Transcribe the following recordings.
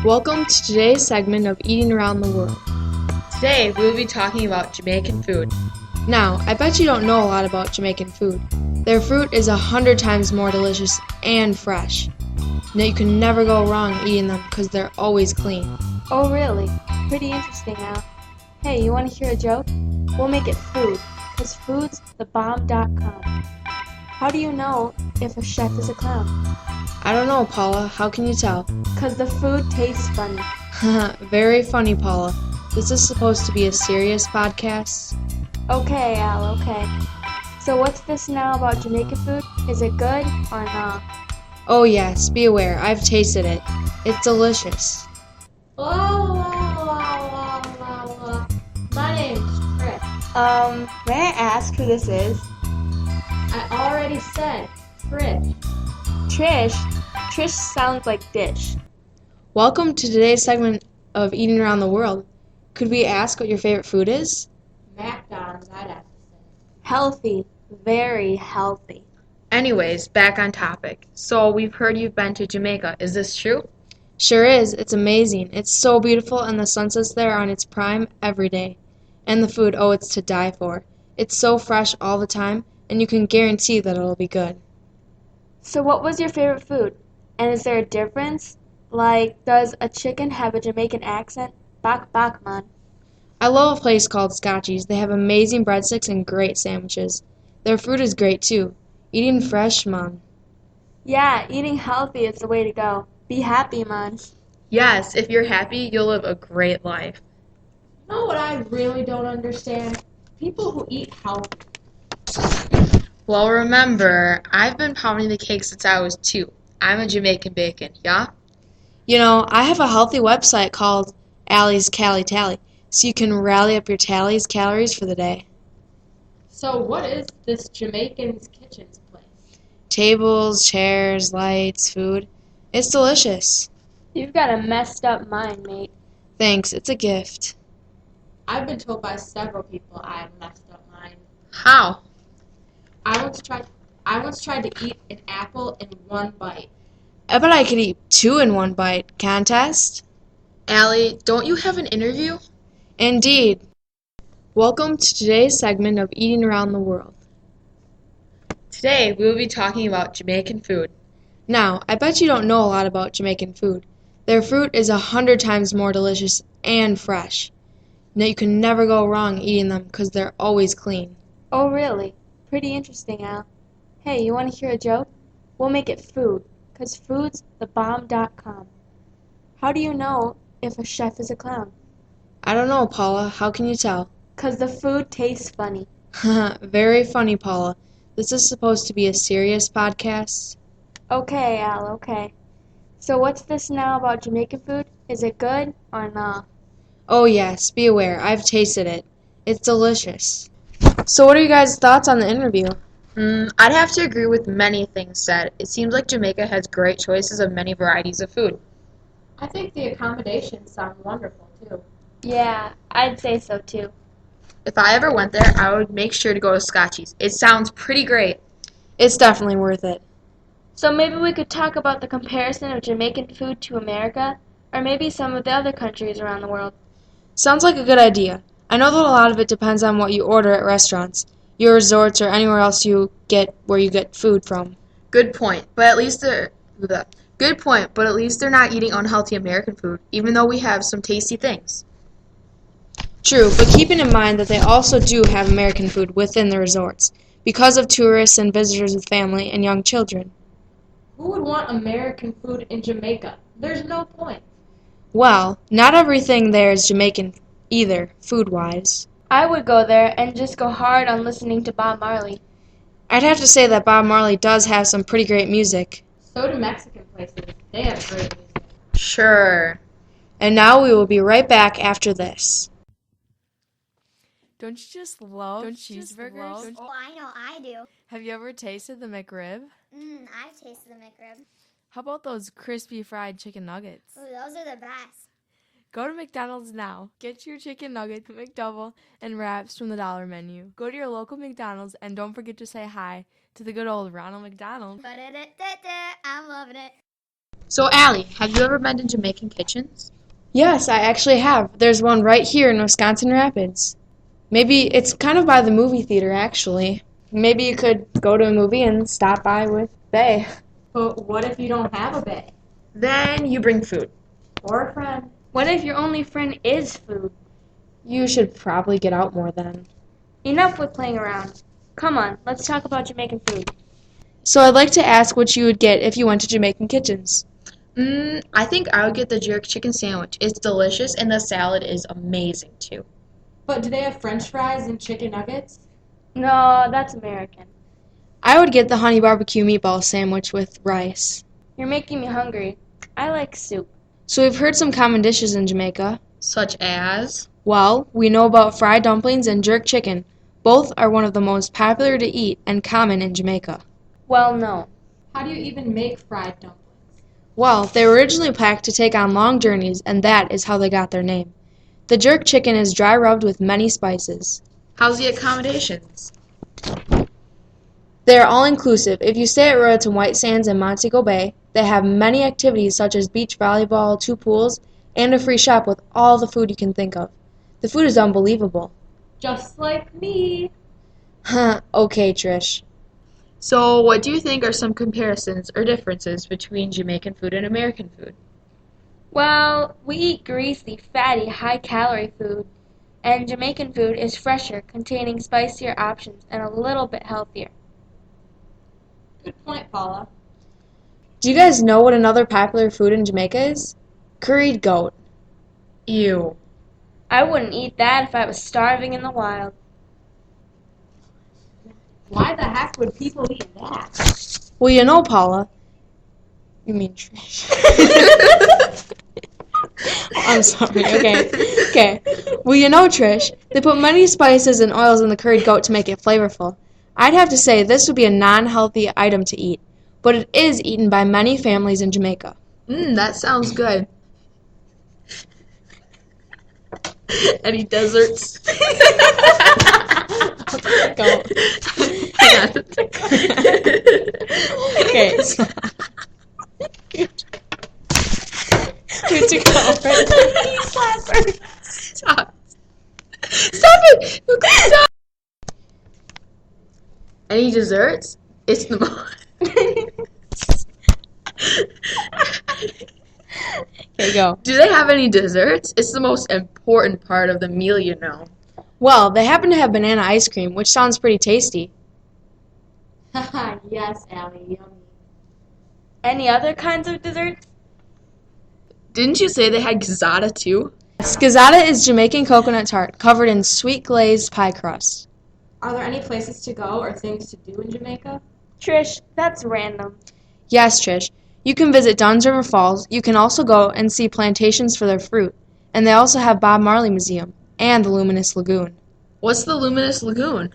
Welcome to today's segment of Eating Around the World. Today, we will be talking about Jamaican food. Now, I bet you don't know a lot about Jamaican food. Their fruit is 100 times more delicious and fresh. Now, you can never go wrong eating them because they're always clean. Oh, really? Pretty interesting now. Hey, you want to hear a joke? We'll make it food, because food's thebomb.com. How do you know if a chef is a clown? I don't know, Paula. How can you tell? Because the food tastes funny. Very funny, Paula. This is supposed to be a serious podcast. Okay, Al, okay. So what's this now about Jamaican food? Is it good or not? Oh yes, be aware. I've tasted it. It's delicious. My name's Chris. May I ask who this is? I already said Trish. Trish? Trish sounds like dish. Welcome to today's segment of Eating Around the World. Could we ask what your favorite food is? McDonald's, I'd have to say. Healthy. Very healthy. Anyways, back on topic. So, we've heard you've been to Jamaica. Is this true? Sure is. It's amazing. It's so beautiful and the sunsets there are on its prime every day. And the food, oh, it's to die for. It's so fresh all the time, and you can guarantee that it'll be good. So what was your favorite food? And is there a difference? Like, does a chicken have a Jamaican accent? Bak bak, man. I love a place called Scotchy's. They have amazing breadsticks and great sandwiches. Their fruit is great too. Eating fresh, man. Yeah, eating healthy is the way to go. Be happy, man. Yes, if you're happy, you'll live a great life. You know what I really don't understand? People who eat healthy. Well, remember, I've been pounding the cake since I was 2. I'm a Jamaican bacon, yeah? You know, I have a healthy website called Allie's Cali Tally, so you can rally up your tallies calories for the day. So what is this Jamaican's Kitchen's place? Tables, chairs, lights, food. It's delicious. You've got a messed up mind, mate. Thanks, it's a gift. I've been told by several people I have messed up mine. How? I once tried to eat an apple in one bite. I bet I could eat 2 in one bite. Contest? Allie, don't you have an interview? Indeed. Welcome to today's segment of Eating Around the World. Today, we will be talking about Jamaican food. Now, I bet you don't know a lot about Jamaican food. Their fruit is 100 times more delicious and fresh. Now, you can never go wrong eating them because they're always clean. Oh, really? Pretty interesting, Al. Hey, you want to hear a joke? We'll make it food, because food's thebomb.com. How do you know if a chef is a clown? I don't know, Paula. How can you tell? Because the food tastes funny. Very funny, Paula. This is supposed to be a serious podcast. Okay, Al, okay. So what's this now about Jamaican food? Is it good or not? Oh yes, be aware. I've tasted it. It's delicious. So what are you guys' thoughts on the interview? I'd have to agree with many things said. It seems like Jamaica has great choices of many varieties of food. I think the accommodations sound wonderful, too. Yeah, I'd say so too. If I ever went there, I would make sure to go to Scotchy's. It sounds pretty great. It's definitely worth it. So maybe we could talk about the comparison of Jamaican food to America, or maybe some of the other countries around the world. Sounds like a good idea. I know that a lot of it depends on what you order at restaurants, your resorts, or anywhere else you get where you get food from. Good point. But at least they're not eating unhealthy American food, even though we have some tasty things. True, but keeping in mind that they also do have American food within the resorts, because of tourists and visitors with family and young children. Who would want American food in Jamaica? There's no point. Well, not everything there is Jamaican either, food-wise. I would go there and just go hard on listening to Bob Marley. I'd have to say that Bob Marley does have some pretty great music. So do Mexican places. They have great music. Sure. And now we will be right back after this. Don't you just love cheeseburgers? Oh, I know I do. Have you ever tasted the McRib? I've tasted the McRib. How about those crispy fried chicken nuggets? Ooh, those are the best. Go to McDonald's now. Get your chicken nugget, McDouble, and wraps from the dollar menu. Go to your local McDonald's and don't forget to say hi to the good old Ronald McDonald. I'm loving it. So, Allie, have you ever been to Jamaican kitchens? Yes, I actually have. There's one right here in Wisconsin Rapids. Maybe it's kind of by the movie theater, actually. Maybe you could go to a movie and stop by with Bay. But what if you don't have a bae? Then you bring food. Or a friend? What if your only friend is food? You should probably get out more then. Enough with playing around. Come on, let's talk about Jamaican food. So I'd like to ask what you would get if you went to Jamaican kitchens. I think I would get the jerk chicken sandwich. It's delicious and the salad is amazing too. But do they have french fries and chicken nuggets? No, that's American. I would get the honey barbecue meatball sandwich with rice. You're making me hungry. I like soup. So we've heard some common dishes in Jamaica. Such as? Well, we know about fried dumplings and jerk chicken. Both are one of the most popular to eat and common in Jamaica. Well, no. How do you even make fried dumplings? Well, they were originally packed to take on long journeys, and that is how they got their name. The jerk chicken is dry rubbed with many spices. How's the accommodations? They are all inclusive. If you stay at Royalton White Sands in Montego Bay, they have many activities such as beach volleyball, 2 pools, and a free shop with all the food you can think of. The food is unbelievable. Just like me. Huh, okay, Trish. So, what do you think are some comparisons or differences between Jamaican food and American food? Well, we eat greasy, fatty, high-calorie food, and Jamaican food is fresher, containing spicier options and a little bit healthier. Good point, Paula. Do you guys know what another popular food in Jamaica is? Curried goat. Ew. I wouldn't eat that if I was starving in the wild. Why the heck would people eat that? Well, you know, Paula. You mean Trish. I'm sorry, okay. Well, you know, Trish, they put many spices and oils in the curried goat to make it flavorful. I'd have to say this would be a non-healthy item to eat, but it is eaten by many families in Jamaica. That sounds good. Any desserts? Go. Okay. Good to go. Stop. Stop it! Stop. Any desserts? It's the most. Okay, go. Do they have any desserts? It's the most important part of the meal, you know. Well, they happen to have banana ice cream, which sounds pretty tasty. Haha, yes, Allie, yummy. Any other kinds of desserts? Didn't you say they had gizzata too? Skazata is Jamaican coconut tart covered in sweet glazed pie crust. Are there any places to go or things to do in Jamaica? Trish, that's random. Yes, Trish. You can visit Dunn's River Falls. You can also go and see plantations for their fruit. And they also have Bob Marley Museum and the Luminous Lagoon. What's the Luminous Lagoon?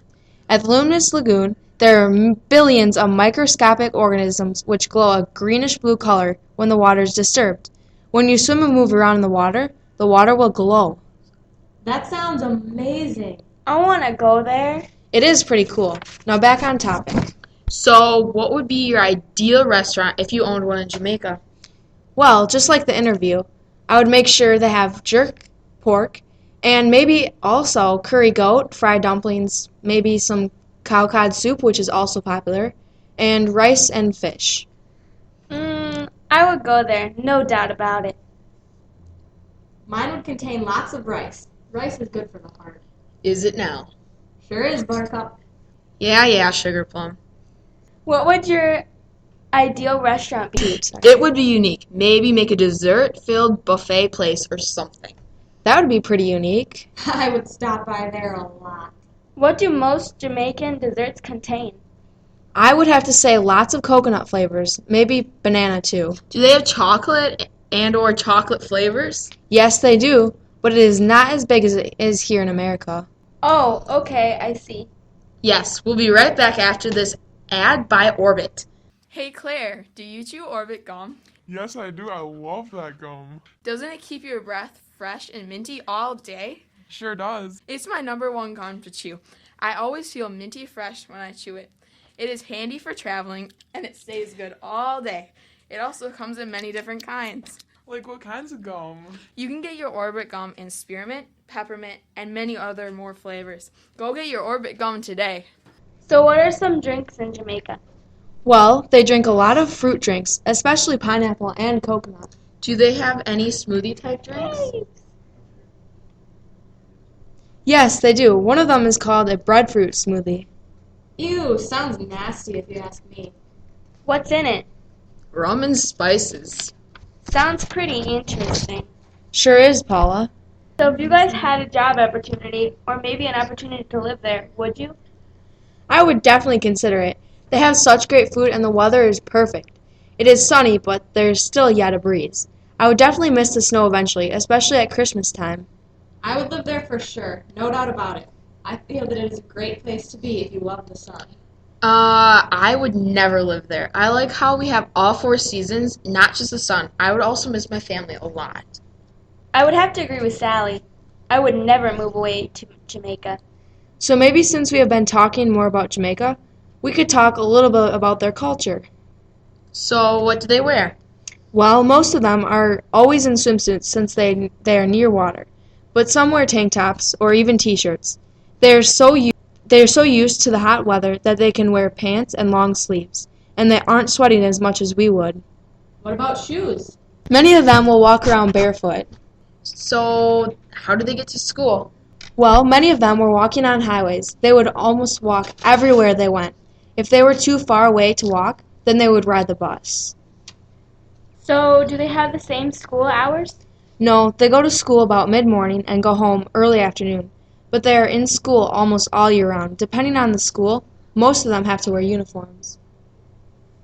At the Luminous Lagoon, there are billions of microscopic organisms which glow a greenish-blue color when the water is disturbed. When you swim and move around in the water will glow. That sounds amazing. I want to go there. It is pretty cool. Now back on topic. So, what would be your ideal restaurant if you owned one in Jamaica? Well, just like the interview, I would make sure they have jerk pork and maybe also curry goat, fried dumplings, maybe some cow cod soup, which is also popular, and rice and fish. I would go there, no doubt about it. Mine would contain lots of rice. Rice is good for the heart. Is it now? Sure is, Buttercup. Yeah, Sugar Plum. What would your ideal restaurant be? It would be unique. Maybe make a dessert-filled buffet place or something. That would be pretty unique. I would stop by there a lot. What do most Jamaican desserts contain? I would have to say lots of coconut flavors, maybe banana too. Do they have chocolate and or chocolate flavors? Yes, they do, but it is not as big as it is here in America. Oh, okay, I see. Yes, we'll be right back after this ad by Orbit. Hey Claire, do you chew Orbit gum? Yes, I do. I love that gum. Doesn't it keep your breath fresh and minty all day? Sure does. It's my #1 gum to chew. I always feel minty fresh when I chew it. It is handy for traveling and it stays good all day. It also comes in many different kinds. Like what kinds of gum? You can get your Orbit gum in spearmint, peppermint, and many other more flavors. Go get your Orbit gum today. So what are some drinks in Jamaica? Well, they drink a lot of fruit drinks, especially pineapple and coconut. Do they have any smoothie type drinks? Yes, they do. One of them is called a breadfruit smoothie. Ew, sounds nasty if you ask me. What's in it? Rum and spices. Sounds pretty interesting. Sure is, Paula. So if you guys had a job opportunity, or maybe an opportunity to live there, would you? I would definitely consider it. They have such great food and the weather is perfect. It is sunny, but there's still yet a breeze. I would definitely miss the snow eventually, especially at Christmas time. I would live there for sure, no doubt about it. I feel that it is a great place to be if you love the sun. I would never live there. I like how we have all 4 seasons, not just the sun. I would also miss my family a lot. I would have to agree with Sally. I would never move away to Jamaica. So maybe since we have been talking more about Jamaica, we could talk a little bit about their culture. So, what do they wear? Well, most of them are always in swimsuits since they are near water, but some wear tank tops or even t-shirts. They are so used to the hot weather that they can wear pants and long sleeves, and they aren't sweating as much as we would. What about shoes? Many of them will walk around barefoot. So, how do they get to school? Well, many of them were walking on highways. They would almost walk everywhere they went. If they were too far away to walk, then they would ride the bus. So do they have the same school hours? No, they go to school about mid-morning and go home early afternoon. But they are in school almost all year round. Depending on the school, most of them have to wear uniforms.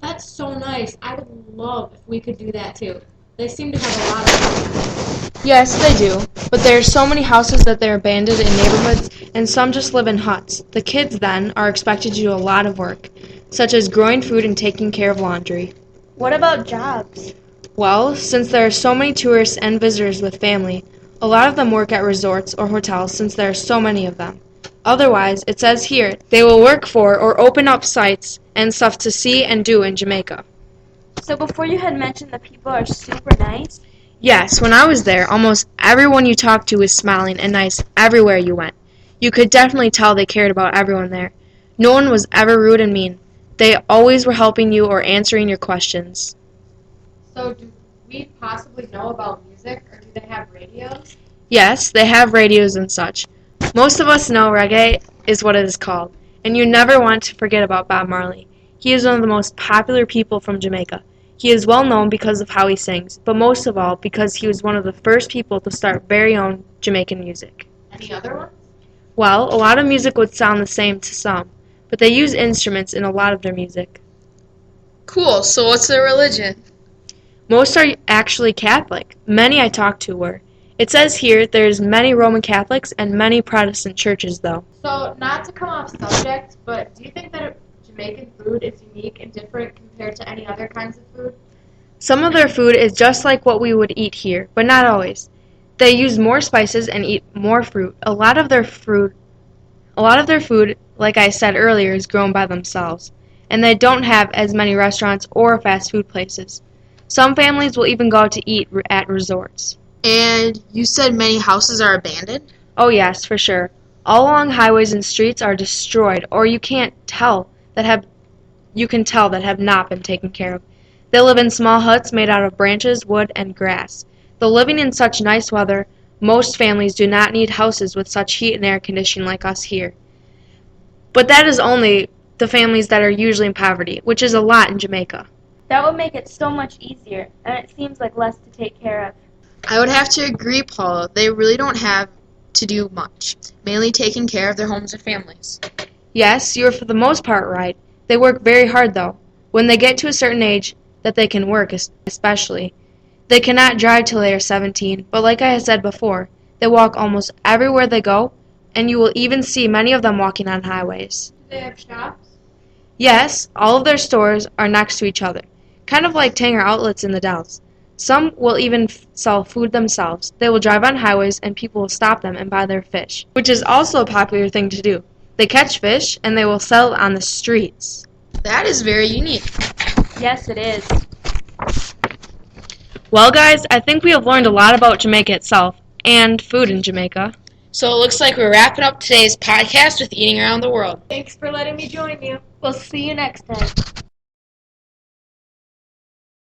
That's so nice. I would love if we could do that too. They seem to have a lot of Yes, they do. But there are so many houses that they're abandoned in neighborhoods, and some just live in huts. The kids, then, are expected to do a lot of work, such as growing food and taking care of laundry. What about jobs? Well, since there are so many tourists and visitors with family, a lot of them work at resorts or hotels since there are so many of them. Otherwise, it says here, they will work for or open up sites and stuff to see and do in Jamaica. So before you had mentioned that people are super nice? Yes, when I was there, almost everyone you talked to was smiling and nice everywhere you went. You could definitely tell they cared about everyone there. No one was ever rude and mean. They always were helping you or answering your questions. So do we possibly know about music, or do they have radios? Yes, they have radios and such. Most of us know reggae is what it is called, and you never want to forget about Bob Marley. He is one of the most popular people from Jamaica. He is well known because of how he sings, but most of all because he was one of the first people to start very own Jamaican music. Any other ones? Well, a lot of music would sound the same to some, but they use instruments in a lot of their music. Cool, so what's their religion? Most are actually Catholic. Many I talked to were. It says here there's many Roman Catholics and many Protestant churches, though. So, not to come off subject, but do you think that Jamaican food is unique and different compared to any other kinds of food? Some of their food is just like what we would eat here, but not always. They use more spices and eat more fruit. A lot of their food, like I said earlier, is grown by themselves, and they don't have as many restaurants or fast food places. Some families will even go out to eat at resorts. And you said many houses are abandoned? Oh yes, for sure. All along highways and streets are destroyed, or you can tell that have not been taken care of. They live in small huts made out of branches, wood, and grass. Though living in such nice weather, most families do not need houses with such heat and air conditioning like us here. But that is only the families that are usually in poverty, which is a lot in Jamaica. That would make it so much easier, and it seems like less to take care of. I would have to agree, Paula. They really don't have to do much, mainly taking care of their homes and families. Yes, you're for the most part right. They work very hard, though. When they get to a certain age that they can work, especially. They cannot drive till they are 17, but like I had said before, they walk almost everywhere they go, and you will even see many of them walking on highways. Do they have shops? Yes, all of their stores are next to each other, kind of like Tanger outlets in the Dells. Some will even sell food themselves. They will drive on highways and people will stop them and buy their fish, which is also a popular thing to do. They catch fish and they will sell it on the streets. That is very unique. Yes, it is. Well, guys, I think we have learned a lot about Jamaica itself and food in Jamaica. So it looks like we're wrapping up today's podcast with Eating Around the World. Thanks for letting me join you. We'll see you next time.